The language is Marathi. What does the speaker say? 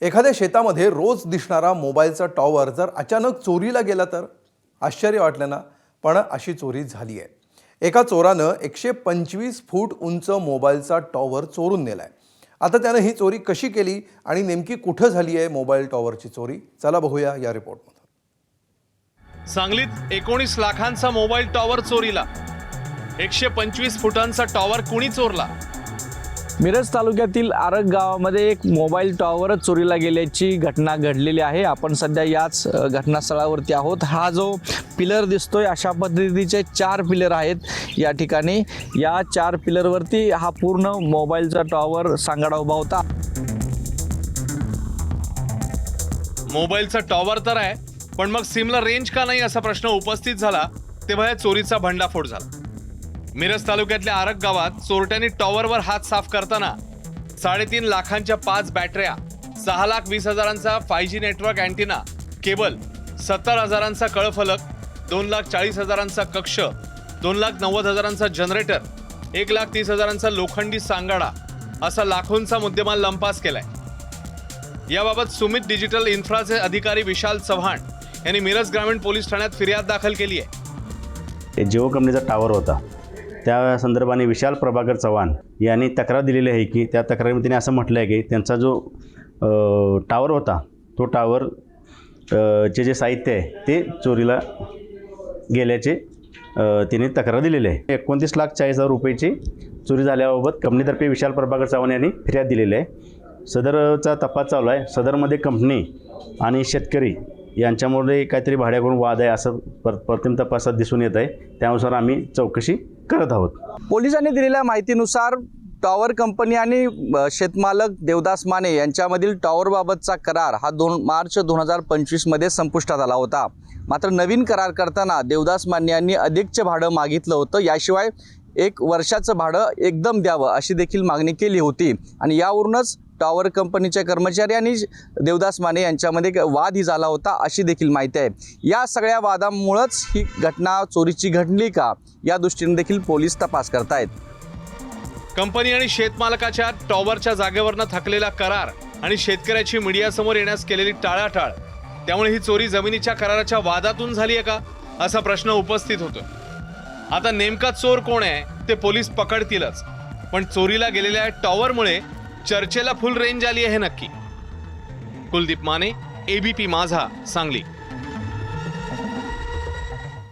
एखाद्या शेतामध्ये रोज दिसणारा मोबाईलचा टॉवर जर अचानक चोरीला गेला तर आश्चर्य वाटलं ना, पण अशी चोरी झाली आहे। एका चोरानं 125 फूट उंच मोबाईलचा टॉवर चोरून नेलाय। आता त्यानं ही चोरी कशी केली आणि नेमकी कुठं झाली आहे मोबाईल टॉवरची चोरी, चला बघूया या रिपोर्टमध्ये। सांगलीत 19 लाखांचा मोबाईल टॉवर चोरीला। 125 फुटांचा टॉवर कुणी चोरला? मिरज तालुक्यातील आरग गावामध्ये एक मोबाईल टॉवर चोरीला गेल्याची घटना घडलेली आहे। आपण सध्या याच घटनास्थळावरती आहोत। हा जो पिलर दिसतोय अशा पद्धतीचे 4 पिलर आहेत या ठिकाणी। या 4 पिलरवरती हा पूर्ण मोबाईलचा टॉवर सांगाडा उभा होता। मोबाईलचा टॉवर तर आहे, पण मग सिमला रेंज का नाही असा प्रश्न उपस्थित झाला तेव्हा या चोरीचा भंडाफोड झाला। मिरज तालुक्यातल्या आरग गावात चोरट्यांनी टॉवरवर हात साफ करताना 3.5 लाखांच्या 5 बॅटऱ्या, 6,20,000चा 5G नेटवर्क अँटिना, केबल, 70,000चा कळफलक, 2,40,000चा कक्ष, 2,90,000चा जनरेटर, 1,30,000चा लोखंडी सांगाडा असा लाखोंचा मुद्देमाल लंपास केलाय। याबाबत सुमित डिजिटल इन्फ्राचे अधिकारी विशाल चव्हाण यांनी मिरज ग्रामीण पोलीस ठाण्यात फिर्याद दाखल केली आहे। जिओ कंपनीचा टॉवर होता, त्या संदर्भाने विशाल प्रभाकर चव्हाण यांनी तक्रार दिलेली आहे की त्या तक्रारीमध्ये त्यांनी असं म्हटलं आहे की त्यांचा जो टॉवर होता तो टॉवर जे साहित्य आहे ते चोरीला गेल्याचे त्यांनी तक्रार दिलेली आहे। 29,40,000 रुपयाची चोरी झाल्याबाबत कंपनीतर्फे विशाल प्रभाकर चव्हाण यांनी फिर्याद दिलेली आहे। सदरचा तपास चालू आहे। सदरमध्ये कंपनी आणि शेतकरी यांच्यामुळे काहीतरी भाड्याकडून वाद आहे असं प्रथम तपासात दिसून येत आहे। त्यानुसार आम्ही चौकशी करत आहोत। पोलिसांनी दिलेल्या माहितीनुसार टॉवर कंपनी आणि शेतमालक देवदास माने यांच्यामधील टॉवरबाबतचा करार हा 2 मार्च 2025 मध्ये संपुष्टात आला होता। मात्र नवीन करार करताना देवदास माने यांनी अधिकचे भाडं मागितलं होतं। याशिवाय 1 वर्षाचं भाडं एकदम द्यावं अशी देखील मागणी केली होती आणि यावरूनच टॉवर कंपनीचे कर्मचारी आणि देवदास माने यांच्यामध्ये वादही झाला होता अशी देखील माहिती आहे। या सगळ्या वादामुळेच ही घटना चोरीची घडली का या दृष्टीने देखील पोलीस तपास करतायत। कंपनी आणि शेतमालकाच्या टॉवरच्या जागेवरनं थकलेला करार आणि शेतकऱ्याची मीडियासमोर येण्यास केलेली टाळाटाळ, त्यामुळे ही चोरी जमिनीच्या कराराच्या वादातून झाली आहे का असा प्रश्न उपस्थित होतो। आता नेमका चोर कोण आहे ते पोलीस पकडतीलच, पण चोरीला गेलेल्या टॉवरमुळे चर्चेला फुल रेंज आली आहे नक्की। कुलदीप माने, ABP माझा, सांगली।